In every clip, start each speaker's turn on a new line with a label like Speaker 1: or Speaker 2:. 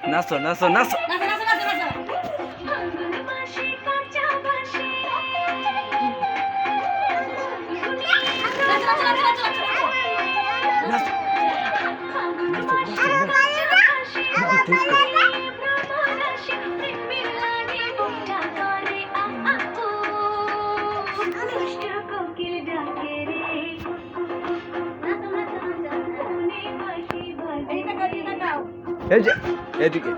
Speaker 1: নাচো নাচো নাচো এই যে এদিকে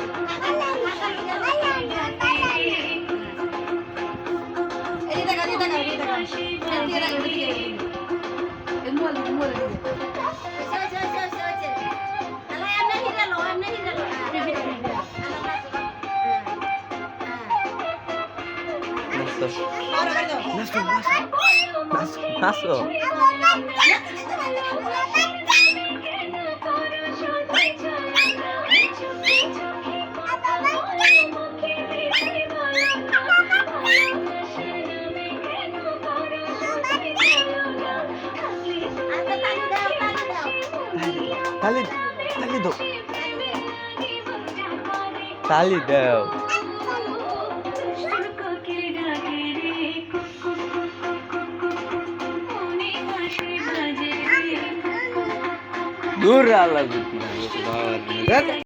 Speaker 1: নাচো নাচো নাচো তালি তালি দাও তালি দাও দূর আল্লাহ